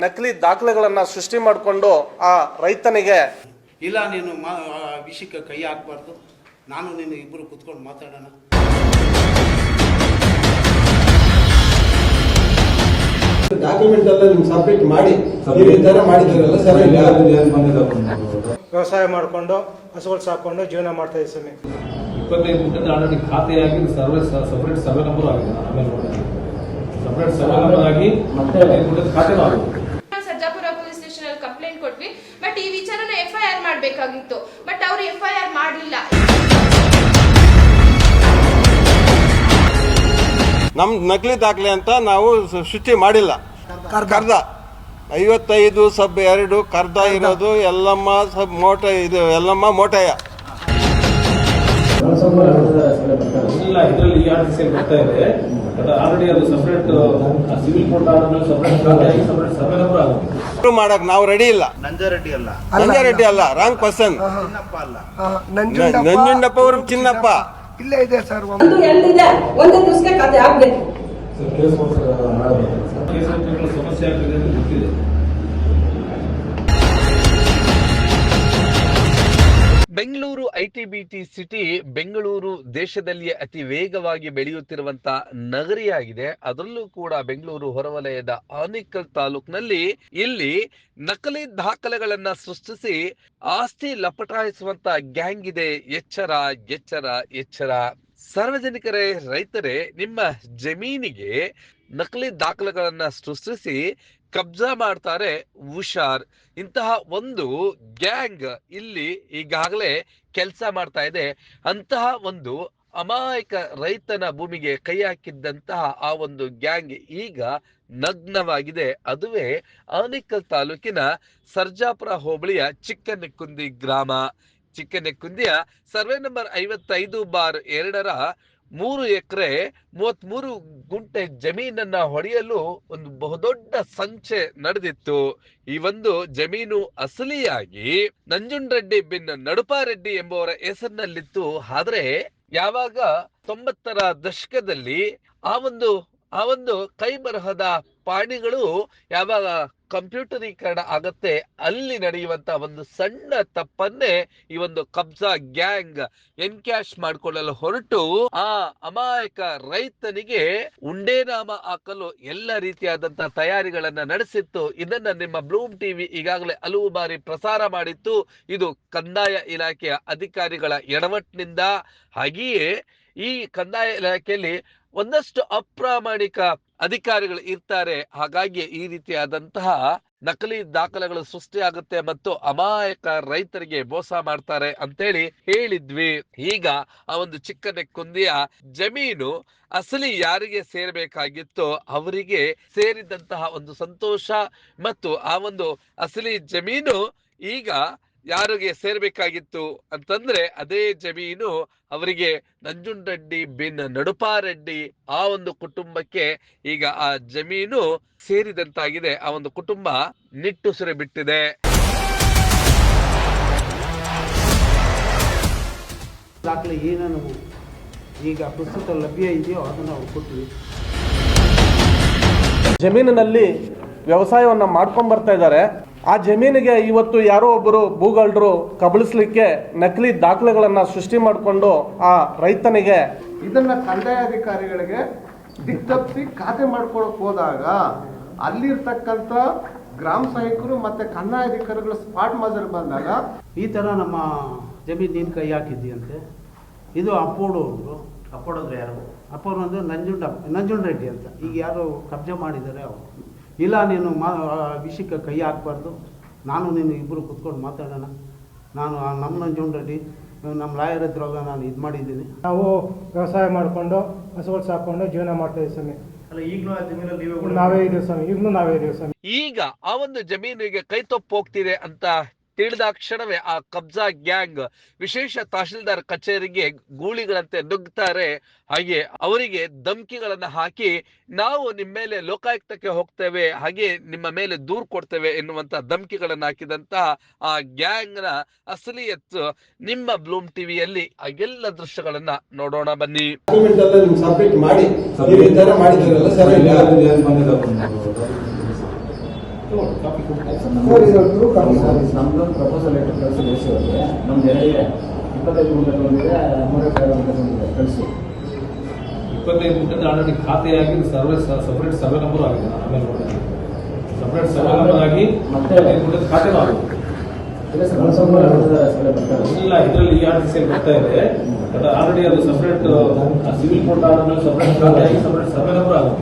ನಕಲಿ ದಾಖಲೆಗಳನ್ನ ಸೃಷ್ಟಿ ಮಾಡಿಕೊಂಡು ಆ ರೈತನಿಗೆ ಇಲ್ಲ ನೀನು ವಿಷಯಕ್ಕೆ ಕೈ ಹಾಕಬಾರ್ದು, ನಾನು ನೀನು ಇಬ್ಬರು ಕುತ್ಕೊಂಡು ಮಾತಾಡೋಣ. ಡಾಕ್ಯುಮೆಂಟ್ ಎಲ್ಲ ನಿಮ್ಗೆ ಸಬ್ಮಿಟ್ ಮಾಡಿ ನೀವು ಈ ಥರ ಮಾಡಿದ್ದೀರಲ್ಲ ಸರ್. ವ್ಯವಸಾಯ ಮಾಡಿಕೊಂಡು ಹಸುಗಳು ಸಾಕೊಂಡು ಜೀವನ ಮಾಡ್ತಾ ಇದ್ದೀವಿ ಸ್ವಾಮಿ. 25 ಗುಂಟೆ ಆಲ್ರೆಡಿ ಖಾತೆಯಾಗಿ ಸಪರೇಟ್ ಸರ್ವೆ ನಂಬರ್ ಆಗಿದೆ. ಆಮೇಲೆ ಸಪರೇಟ್ ಸರ್ವೆ ನಂಬರ್ ಆಗಿ ಮತ್ತೆ ಖಾತೆನೂ ಆಗಿದೆ. ಸರ್ಜಾಪುರ ಪೊಲೀಸ್ ಸ್ಟೇಷನ್ ಅಲ್ಲಿ ಕಂಪ್ಲೇಂಟ್ ಕೊಟ್ವಿ. ಬಟ್ ಈ ವಿಚಾರನ FIR ಮಾಡಬೇಕಾಗಿತ್ತು. ಬಟ್ ಅವರು FIR ಮಾಡಲಿಲ್ಲ. ನಮ್ ನಕಲಿ ದಾಖಲೆ ಅಂತ ನಾವು ಸೃಷ್ಟಿ ಮಾಡಿಲ್ಲ. ಕರ್ದ 55 ಸಬ್ 2 ಕರ್ದ ಇರೋದು ಎಲ್ಲಮ್ಮ ಸಬ್ ಮೋಟ, ಇದು ಎಲ್ಲಮ್ಮ ಮೋಟಯ್ಯ. ಇಲ್ಲ, ಇದರಲ್ಲಿ ERCC ಬರ್ತಾ ಇದೆ. ಆಲ್ರೆಡಿ ಅದು ಸಪರೇಟ್ ಸಿವಿಲ್ ಕೋರ್ಟ್ ಆದ್ಮೇಲೆ ಸಪರೇಟ್ ಖಾತೆಯಾಗಿ ಸಪರೇಟ್ ಸರ್ವೆ ನಂಬರ್ ಆಗುತ್ತೆ. ಮಾಡಕ್ ನಾವು ರೆಡಿ ಇಲ್ಲ. ನಂಜಾರೆಡ್ಡಿ ಅಲ್ಲ, ರಾಂಗ್ ಪರ್ಸನ್. ನಂಜುಂಡಪ್ಪ ಅವರು ಚಿನ್ನಪ್ಪ ಇಲ್ಲೇ ಇದೆ ಸರ್. ಒಂದು ದಿವಸಕ್ಕೆ ಖಾತೆ ಆಗ್ಬೇಕು. ಸಮಸ್ಯೆ ಆಗ್ತಿದೆ ಅಂತ ಗೊತ್ತಿದೆ. ಬೆಂಗಳೂರು ITBT ಸಿಟಿ ಬೆಂಗಳೂರು ದೇಶದಲ್ಲಿಯೇ ಅತಿ ವೇಗವಾಗಿ ಬೆಳೆಯುತ್ತಿರುವಂತಹ ನಗರಿಯಾಗಿದೆ. ಅದರಲ್ಲೂ ಕೂಡ ಬೆಂಗಳೂರು ಹೊರವಲಯದ ಆನೇಕಲ್ ತಾಲೂಕಿನಲ್ಲಿ ಇಲ್ಲಿ ನಕಲಿ ದಾಖಲೆಗಳನ್ನ ಸೃಷ್ಟಿಸಿ ಆಸ್ತಿ ಲಪಟಾಯಿಸುವಂತ ಗ್ಯಾಂಗ್ ಇದೆ. ಎಚ್ಚರ ಎಚ್ಚರ ಎಚ್ಚರ. ಸಾರ್ವಜನಿಕರೇ, ರೈತರೇ, ನಿಮ್ಮ ಜಮೀನಿಗೆ ನಕಲಿ ದಾಖಲೆಗಳನ್ನ ಸೃಷ್ಟಿಸಿ ಕಬ್ಜಾ ಮಾಡ್ತಾರೆ, ಹುಷಾರ್. ಇಂತಹ ಒಂದು ಗ್ಯಾಂಗ್ ಇಲ್ಲಿ ಈಗಾಗಲೇ ಕೆಲಸ ಮಾಡ್ತಾ ಇದೆ. ಅಂತಹ ಒಂದು ಅಮಾಯಕ ರೈತನ ಭೂಮಿಗೆ ಕೈ ಹಾಕಿದ್ದಂತಹ ಆ ಒಂದು ಗ್ಯಾಂಗ್ ಈಗ ನಗ್ನವಾಗಿದೆ. ಅದುವೇ ಆನೇಕಲ್ ತಾಲೂಕಿನ ಸರ್ಜಾಪುರ ಹೋಬಳಿಯ ಚಿಕ್ಕನೆಕ್ಕುಂದಿ ಗ್ರಾಮ. ಚಿಕ್ಕನೆಕ್ಕುಂದಿಯ ಸರ್ವೆ ನಂಬರ್ 55/2ರ 3 ಎಕರೆ 33 ಗುಂಟೆ ಜಮೀನನ್ನ ಹೊಡೆಯಲು ಒಂದು ಬಹುದೊಡ್ಡ ಸಂಚೆ ನಡೆದಿತ್ತು. ಈ ಒಂದು ಜಮೀನು ಅಸಲಿಯಾಗಿ ನಂಜುಂಡರೆಡ್ಡಿ ಬಿನ್ ನಡುಪಾರೆಡ್ಡಿ ಎಂಬುವರ ಹೆಸರಿನಲ್ಲಿತ್ತು. ಆದ್ರೆ ಯಾವಾಗ 90ರ ದಶಕದಲ್ಲಿ ಆ ಒಂದು ಕೈ ಬರಹದ ಪಾಣಿಗಳು ಯಾವಾಗ ಕಂಪ್ಯೂಟರೀಕರಣ ಆಗತ್ತೆ, ಅಲ್ಲಿ ನಡೆಯುವಂತ ಒಂದು ಸಣ್ಣ ತಪ್ಪನ್ನೇ ಈ ಒಂದು ಕಬ್ಜಾ ಗ್ಯಾಂಗ್ ಎನ್ಕ್ಯಾಶ್ ಮಾಡಿಕೊಳ್ಳಲು ಹೊರಟು ಆ ಅಮಾಯಕ ರೈತನಿಗೆ ಉಂಡೇನಾಮ ಹಾಕಲು ಎಲ್ಲ ರೀತಿಯಾದಂತಹ ತಯಾರಿಗಳನ್ನ ನಡೆಸಿತ್ತು. ಇದನ್ನ ನಿಮ್ಮ ಬ್ಲೂಮ್ ಟಿವಿ ಈಗಾಗಲೇ ಹಲವು ಬಾರಿ ಪ್ರಸಾರ ಮಾಡಿತ್ತು. ಇದು ಕಂದಾಯ ಇಲಾಖೆಯ ಅಧಿಕಾರಿಗಳ ಎಡವಟ್ಟಿನಿಂದ. ಹಾಗೆಯೇ ಈ ಕಂದಾಯ ಇಲಾಖೆಯಲ್ಲಿ ಒಂದಷ್ಟು ಅಪ್ರಾಮಾಣಿಕ ಅಧಿಕಾರಿಗಳು ಇರ್ತಾರೆ. ಹಾಗಾಗಿ ಈ ರೀತಿಯಾದಂತಹ ನಕಲಿ ದಾಖಲೆಗಳು ಸೃಷ್ಟಿಯಾಗುತ್ತೆ ಮತ್ತು ಅಮಾಯಕ ರೈತರಿಗೆ ಮೋಸ ಮಾಡ್ತಾರೆ ಅಂತೇಳಿ ಹೇಳಿದ್ವಿ. ಈಗ ಆ ಒಂದು ಚಿಕ್ಕನೆಕ್ಕುಂದಿಯ ಜಮೀನು ಅಸಲಿ ಯಾರಿಗೆ ಸೇರಬೇಕಾಗಿತ್ತೋ ಅವರಿಗೆ ಸೇರಿದಂತಹ ಒಂದು ಸಂತೋಷ ಮತ್ತು ಆ ಒಂದು ಅಸಲಿ ಜಮೀನು ಈಗ ಯಾರಿಗೆ ಸೇರ್ಬೇಕಾಗಿತ್ತು ಅಂತಂದ್ರೆ ಅದೇ ಜಮೀನು ಅವರಿಗೆ ನಂಜುಂಡರೆಡ್ಡಿ ಬಿನ್ ನಡುಪಾರೆಡ್ಡಿ ಆ ಒಂದು ಕುಟುಂಬಕ್ಕೆ ಈಗ ಆ ಜಮೀನು ಸೇರಿದಂತಾಗಿದೆ. ಆ ಒಂದು ಕುಟುಂಬ ನಿಟ್ಟುಸಿರು ಬಿಟ್ಟಿದೆ. ದಾಖಲೆ ಏನನ್ನು ಈಗ ಪ್ರಸ್ತುತ ಲಭ್ಯ ಇದೆಯೋ ಅದನ್ನು ನಾವು ಕೊಟ್ಟಿವಿ. ಜಮೀನಿನಲ್ಲಿ ವ್ಯವಸಾಯವನ್ನ ಮಾಡ್ಕೊಂಡ್ ಬರ್ತಾ ಇದ್ದಾರೆ. ಆ ಜಮೀನಿಗೆ ಇವತ್ತು ಯಾರೋ ಒಬ್ಬರು ಭೂಗಳ್ಳರು ಕಬಳಿಸ್ಲಿಕ್ಕೆ ನಕಲಿ ದಾಖಲೆಗಳನ್ನ ಸೃಷ್ಟಿ ಮಾಡಿಕೊಂಡು ಆ ರೈತನಿಗೆ ಇದನ್ನ ಕಂದಾಯ ಅಧಿಕಾರಿಗಳಿಗೆ ದಿಕ್ತಪ್ಪಿಸಿ ಖಾತೆ ಮಾಡ್ಕೊಳಕ್ ಹೋದಾಗ ಅಲ್ಲಿರ್ತಕ್ಕಂಥ ಗ್ರಾಮ ಸಹಾಯಕರು ಮತ್ತೆ ಕಂದಾಯ ಅಧಿಕಾರಿಗಳು ಸ್ಪಾಟ್ ಮಾಜರ್ ಬಂದಾಗ ಈ ಥರ ನಮ್ಮ ಜಮೀನು ನೀನು ಕೈ ಹಾಕಿದ್ದೀಯಂತೆ. ಇದು ಅಪ್ಪೋಡೋದ್ರು ಯಾರು ಅಪ್ಪೋರು ಅಂದ್ರೆ ನಂಜುಂಡರೆಡ್ಡಿ ಅಂತ. ಈಗ ಯಾರು ಕಬ್ಜಾ ಮಾಡಿದ್ದಾರೆ ಅವರು. ಇಲ್ಲ ನೀನು ವಿಷಯಕ್ಕೆ ಕೈ ಹಾಕಬಾರ್ದು, ನಾನು ನೀನು ಇಬ್ಬರು ಕುತ್ಕೊಂಡು ಮಾತಾಡೋಣ. ನಾನು ನಮ್ಮ ನಂಜುಂಡರೆಡ್ಡಿ ನಮ್ಮ ಲಾಯರ್ ಹತ್ರ ನಾನು ಇದು ಮಾಡಿದ್ದೀನಿ. ನಾವು ವ್ಯವಸಾಯ ಮಾಡಿಕೊಂಡು ಹಸುಗಳು ಸಾಕೊಂಡು ಜೀವನ ಮಾಡ್ತಾ ಇದ್ದೀವಿ ಸ್ವಾಮಿ. ನಾವೇ ಇದೀವಿ ಸ್ವಾಮಿ, ಈಗಲೂ ನಾವೇ ಇದೀವಿ ಸ್ವಾಮಿ. ಈಗ ಆ ಒಂದು ಜಮೀನಿಗೆ ಕೈ ತಪ್ಪು ಹೋಗ್ತಿದೆ ಅಂತ ತಿಳಿದ ಕ್ಷಣವೇ ಆ ಕಬ್ಜಾ ಗ್ಯಾಂಗ್ ವಿಶೇಷ ತಹಶೀಲ್ದಾರ್ ಕಚೇರಿಗೆ ಗೂಳಿಗಳಂತೆ ನುಗ್ತಾರೆ. ಹಾಗೆ ಅವರಿಗೆ ಧಮಕಿಗಳನ್ನ ಹಾಕಿ ನಾವು ನಿಮ್ಮ ಮೇಲೆ ಲೋಕಾಯುಕ್ತಕ್ಕೆ ಹೋಗ್ತೇವೆ, ಹಾಗೆ ನಿಮ್ಮ ಮೇಲೆ ದೂರು ಕೊಡ್ತೇವೆ ಎನ್ನುವಂತ ಧಮಕಿಗಳನ್ನ ಹಾಕಿದಂತಹ ಆ ಗ್ಯಾಂಗ್ ನ ಅಸಲಿಯತ್ ನಿಮ್ಮ ಬ್ಲೂಮ್ ಟಿವಿಯಲ್ಲಿ ಆ ಎಲ್ಲ ದೃಶ್ಯಗಳನ್ನ ನೋಡೋಣ ಬನ್ನಿ. ಸಬ್ಮಿಟ್ ಮಾಡಿ ನೀವು ಈ ತರ ಮಾಡಿದ್ದೀರಲ್ಲ ಸರ್. ಕಾಪಿ ಕೊಡ್ತಾರೆ ನಮ್ದು ಪ್ರಪೋಸಲ್ ಲೆಟರ್ ಕಳಿಸಿ ದೇಶ ಅವ್ರಿಗೆ ನಮ್ದು ಎರಡಿದೆ 25 ಗುಂಟೆ ಬಂದಿದೆ 3000 ಗುಂಟೆ ಬಂದಿದೆ ಕಳಿಸಿ 25 ಗುಂಟೆ ಆಲ್ರೆಡಿ ಖಾತೆಯಾಗಿ ಸಪರೇಟ್ ಸರ್ವೆ ನಂಬರ್ ಆಗಿದೆ ಆಮೇಲೆ ನೋಡಿದ್ರೆ ಸಪರೇಟ್ ಸರ್ವೆ ನಂಬರ್ ಆಗಿ ಮತ್ತೆ 25 ಗುಂಟೆ ಖಾತೆನೂ ಆಗಿದೆ ಇಲ್ಲ ಇದರಲ್ಲಿ ERDC ಬರ್ತಾ ಇದೆ ಬಟ್ ಆಲ್ರೆಡಿ ಅದು ಸಪರೇಟ್ ಸಿವಿಲ್ ಕೋರ್ಟ್ ಆದ್ಮೇಲೆ ಸಪರೇಟ್ ಖಾತೆಯಾಗಿ ಸಪರೇಟ್ ಸರ್ವೆ ನಂಬರ್ ಆಗುತ್ತೆ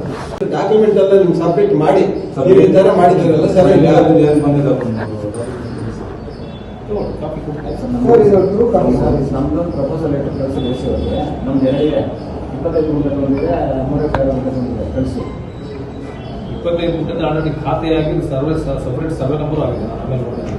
ಡಾಕ್ಯುಮೆಂಟ್ ಎಲ್ಲ ನಿಮ್ಗೆ ಸಪ್ರೇಟ್ ಮಾಡಿ ನೀವು ಈ ತರ ಮಾಡಿದ್ದೀರಲ್ಲ ಸರ್ ಕಾಪಿ ಕೊಡ್ತಾರೆ ನಮ್ದು ಪ್ರಪೋಸಲ್ ಲೆಟರ್ ಕಳಿಸಿ ದೇಶ ಅವ್ರಿಗೆ ನಮ್ದು ಎರಡಿದೆ 25 ಗುಂಟೆ ಬಂದಿದೆ 3000 ಗುಂಟೆ ಬಂದಿದೆ ಕಳಿಸಿ 25 ಗುಂಟೆ ಆಲ್ರೆಡಿ ಖಾತೆಯಾಗಿ ಸಪರೇಟ್ ಸರ್ವೆ ನಂಬರ್ ಆಗಿದೆ ಆಮೇಲೆ ನೋಡಿದ್ರೆ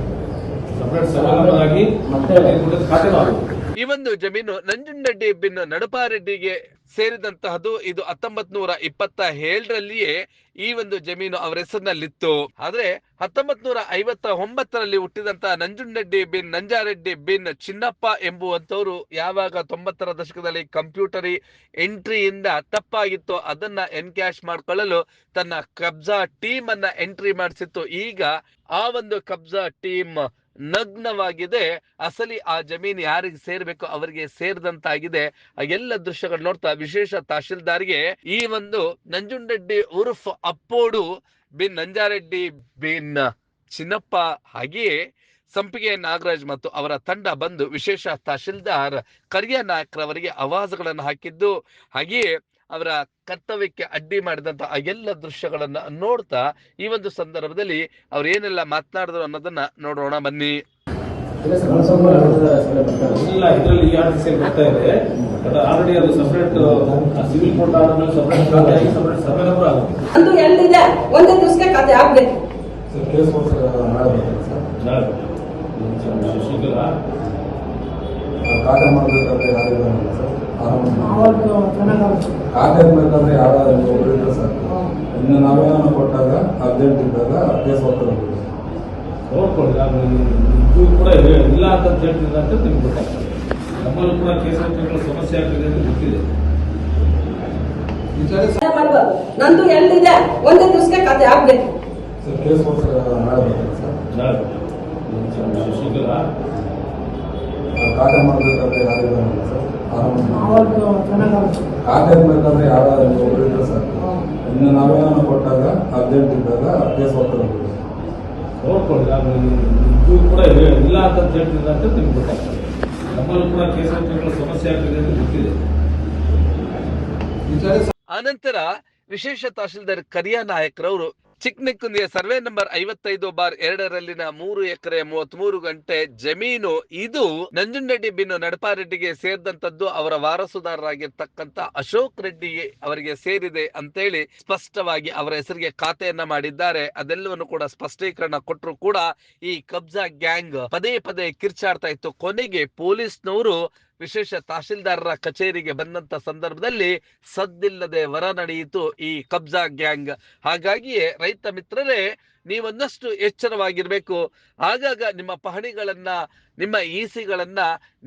ಸಪರೇಟ್ ಸರ್ವೆ ನಂಬರ್ ಆಗಿ ಮತ್ತೆ 25 ಗುಂಟೆ ಖಾತೆನೂ ಆಗುತ್ತೆ ಈ ಒಂದು ಜಮೀನು ನಂಜುಂಡಡ್ಡಿ ಬಿನ್ ನಡಪಾರೆಡ್ಡಿಗೆ ಸೇರಿದಂತಹದ್ದು. ಇದು 1927ರಲ್ಲಿಯೇ ಈ ಒಂದು ಜಮೀನು ಅವರ ಹೆಸರಿನಲ್ಲಿತ್ತು. ಆದ್ರೆ 1959ರಲ್ಲಿ ಹುಟ್ಟಿದಂತಹ ನಂಜುಂಡಡ್ಡಿ ಬಿನ್ ನಂಜಾರೆಡ್ಡಿ ಬಿನ್ ಚಿನ್ನಪ್ಪ ಎಂಬುವಂತವರು ಯಾವಾಗ 90ರ ದಶಕದಲ್ಲಿ ಕಂಪ್ಯೂಟರಿ ಎಂಟ್ರಿಯಿಂದ ತಪ್ಪಾಗಿತ್ತು ಅದನ್ನ ಎನ್ಕ್ಯಾಶ್ ಮಾಡ್ಕೊಳ್ಳಲು ತನ್ನ ಕಬ್ಜಾ ಟೀಮ್ ಅನ್ನ ಎಂಟ್ರಿ ಮಾಡಿಸಿತ್ತು. ಈಗ ಆ ಒಂದು ಕಬ್ಜಾ ಟೀಮ್ ನಗ್ನವಾಗಿದೆ. ಅಸಲಿ ಆ ಜಮೀನು ಯಾರಿಗೆ ಸೇರ್ಬೇಕು ಅವರಿಗೆ ಸೇರಿದಂತಾಗಿದೆ. ಆ ಎಲ್ಲ ದೃಶ್ಯಗಳು ನೋಡ್ತಾ ವಿಶೇಷ ತಹಶೀಲ್ದಾರ್ಗೆ ಈ ಒಂದು ನಂಜುಂಡಡ್ಡಿ ಉರ್ಫ್ ಅಪ್ಪೋಡು ಬಿನ್ ನಂಜಾರೆಡ್ಡಿ ಬಿನ್ ಚಿನ್ನಪ್ಪ ಹಾಗೆಯೇ ಸಂಪಿಗೆ ನಾಗರಾಜ್ ಮತ್ತು ಅವರ ತಂಡ ಬಂದು ವಿಶೇಷ ತಹಶೀಲ್ದಾರ್ ಕರಿಯ ನಾಯಕ್ರವರಿಗೆ ಆವಾಜಗಳನ್ನು ಹಾಕಿದ್ದು ಹಾಗೆಯೇ ಅವರ ಕರ್ತವ್ಯಕ್ಕೆ ಅಡ್ಡಿ ಮಾಡಿದಂತ ಆ ಎಲ್ಲ ದೃಶ್ಯಗಳನ್ನ ನೋಡ್ತಾ ಈ ಒಂದು ಸಂದರ್ಭದಲ್ಲಿ ಅವ್ರು ಏನೆಲ್ಲ ಮಾತನಾಡಿದ್ರು ಅನ್ನೋದನ್ನ ನೋಡೋಣ ಬನ್ನಿ. ಇಲ್ಲ ಇದರಲ್ಲಿ ERDC ಬರ್ತಾ ಇದೆ ಬಟ್ ಆಲ್ರೆಡಿ ಅದು ಸಪರೇಟ್ ಸಿವಿಲ್ ಕೋರ್ಟ್ ಆದ್ಮೇಲೆ ಸಪರೇಟ್ ಖಾತೆಯಾಗಿ ಸಪರೇಟ್ ಸರ್ವೆ ನಂಬರ್ ಆಗುತ್ತೆ ಅದು ಎಲ್ಲಿದೆ ಒಂದೇ ದಿವಸಕ್ಕೆ ಖಾತೆ ಆಗ್ಬೇಕು ಕೇಸ್ ಮಾಡಬೇಕು ಸರ್ ಶಶಿಕಲಾ ಖಾತೆ ಮಾಡಬೇಕಾದ್ರೆ ಯಾರಿಲ್ಲ ಸರ್ ಖಾತೆ ಬೇಕಾದ್ರೆ ಯಾರು ಒಬ್ಬರು ಇದ್ರೆ ಸರ್ ಇನ್ನು ನಾವೇನೋ ಕೊಟ್ಟಾಗ ಅರ್ಜೆಂಟ್ ಇದ್ದಾಗ ಕೇಸ್ ಹೋಗ್ತಾರೆ ನೋಡ್ಕೊಳ್ಳಿ ಇದು ಕೂಡ ಇಲ್ಲ ಅಂತ ಹೇಳ್ತಿಲ್ಲ ಅಂತ ನಿಮ್ಗೆ ಗೊತ್ತಾಗ್ತದೆ. ನಮ್ಮಲ್ಲೂ ಕೂಡ ಕೇಸ್ ಸಮಸ್ಯೆ ಆಗ್ತಿದೆ ಅಂತ ಗೊತ್ತಿದೆ. ಮಾಡಬಾರ್ದು ನಂದು ಎಲ್ಲಿದೆ ಒಂದೇ ದಿವಸಕ್ಕೆ ಖಾತೆ ಆಗ್ಬೇಕು ಸರ್ ಕೇಸ್ ಮಾಡಬೇಕು ಸರ್ ಶಶಿಕಲಾ ಖಾತೆ ಮಾಡಬೇಕಾದ್ರೆ ಯಾರಿಲ್ಲ ಸರ್ ಖಾತೆ ಬೇಕಾದ್ರೆ ಯಾರು ಒಬ್ಬರು ಇದ್ರೆ ಸರ್ ಇನ್ನು ನಾವೇನೋ ಕೊಟ್ಟಾಗ ಅರ್ಜೆಂಟ್ ಇದ್ದಾಗ ಕೇಸ್ ಹೋಗ್ತಾರೆ ನೋಡ್ಕೊಳ್ಳಿ ಇದು ಕೂಡ ಇಲ್ಲ ಅಂತ ಹೇಳ್ತಿಲ್ಲ ಅಂತ ನಿಮ್ಗೆ ಗೊತ್ತಾಗ್ತದೆ. ನಮ್ಮಲ್ಲೂ ಕೂಡ ಕೇಸ್ ಸಮಸ್ಯೆ ಆಗ್ತಿದೆ ಅಂತ ಗೊತ್ತಿದೆ. ಆನಂತರ ವಿಶೇಷ ತಹಶೀಲ್ದಾರ್ ಕರಿಯ ನಾಯಕ್ರವರು ಚಿಕ್ಕನಿಕ್ಕುಂದಿಯ ಸರ್ವೆ ನಂಬರ್ 55/2ರಲ್ಲಿನ 3 ಎಕರೆ 33 ಗಂಟೆ ಜಮೀನು ಇದು ನಂಜುಂಡಡ್ಡಿ ಬಿನ್ ನಡಪಾರೆಡ್ಡಿಗೆ ಸೇರಿದಂತದ್ದು. ಅವರ ವಾರಸುದಾರರಾಗಿರ್ತಕ್ಕಂತ ಅಶೋಕ್ ರೆಡ್ಡಿ ಅವರಿಗೆ ಸೇರಿದೆ ಅಂತೇಳಿ ಸ್ಪಷ್ಟವಾಗಿ ಅವರ ಹೆಸರಿಗೆ ಖಾತೆಯನ್ನ ಮಾಡಿದ್ದಾರೆ. ಅದೆಲ್ಲವನ್ನು ಕೂಡ ಸ್ಪಷ್ಟೀಕರಣ ಕೊಟ್ಟರು ಕೂಡ ಈ ಕಬ್ಜಾ ಗ್ಯಾಂಗ್ ಪದೇ ಪದೇ ಕಿರ್ಚಾಡ್ತಾ ಇತ್ತು. ಕೊನೆಗೆ ಪೊಲೀಸ್ನವರು ವಿಶೇಷ ತಹಶೀಲ್ದಾರರ ಕಚೇರಿಗೆ ಬಂದಂತ ಸಂದರ್ಭದಲ್ಲಿ ಸದ್ದಿಲ್ಲದೆ ಹೊರ ನಡೆಯಿತು ಈ ಕಬ್ಜಾ ಗ್ಯಾಂಗ್. ಹಾಗಾಗಿಯೇ ರೈತ ಮಿತ್ರರೇ ನೀವೊಂದಷ್ಟು ಎಚ್ಚರವಾಗಿರ್ಬೇಕು. ಆಗಾಗ ನಿಮ್ಮ ಪಹಣಿಗಳನ್ನ ನಿಮ್ಮ ECಗಳನ್ನ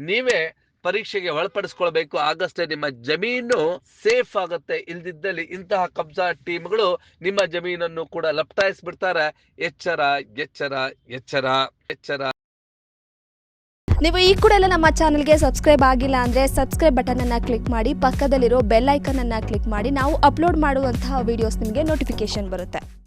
ನೀವೇ ಪರೀಕ್ಷೆಗೆ ಒಳಪಡಿಸ್ಕೊಳ್ಬೇಕು. ಆಗಷ್ಟೇ ನಿಮ್ಮ ಜಮೀನು ಸೇಫ್ ಆಗುತ್ತೆ. ಇಲ್ದಿದ್ದಲ್ಲಿ ಇಂತಹ ಕಬ್ಜಾ ಟೀಮ್ಗಳು ನಿಮ್ಮ ಜಮೀನನ್ನು ಕೂಡ ಲಪ್ಟಾಯಿಸ್ಬಿಡ್ತಾರೆ. ಎಚ್ಚರ ಎಚ್ಚರ ಎಚ್ಚರ ಎಚ್ಚರ. ನೀವು ಈ ಕೂಡ ಎಲ್ಲ ನಮ್ಮ ಚಾನಲ್ಗೆ ಸಬ್ಸ್ಕ್ರೈಬ್ ಆಗಿಲ್ಲ ಅಂದರೆ ಸಬ್ಸ್ಕ್ರೈಬ್ ಬಟನನ್ನು ಕ್ಲಿಕ್ ಮಾಡಿ, ಪಕ್ಕದಲ್ಲಿರೋ ಬೆಲ್ ಐಕನನ್ನು ಕ್ಲಿಕ್ ಮಾಡಿ. ನಾವು ಅಪ್ಲೋಡ್ ಮಾಡುವಂತಹ ವಿಡಿಯೋಸ್ ನಿಮಗೆ ನೋಟಿಫಿಕೇಶನ್ ಬರುತ್ತೆ.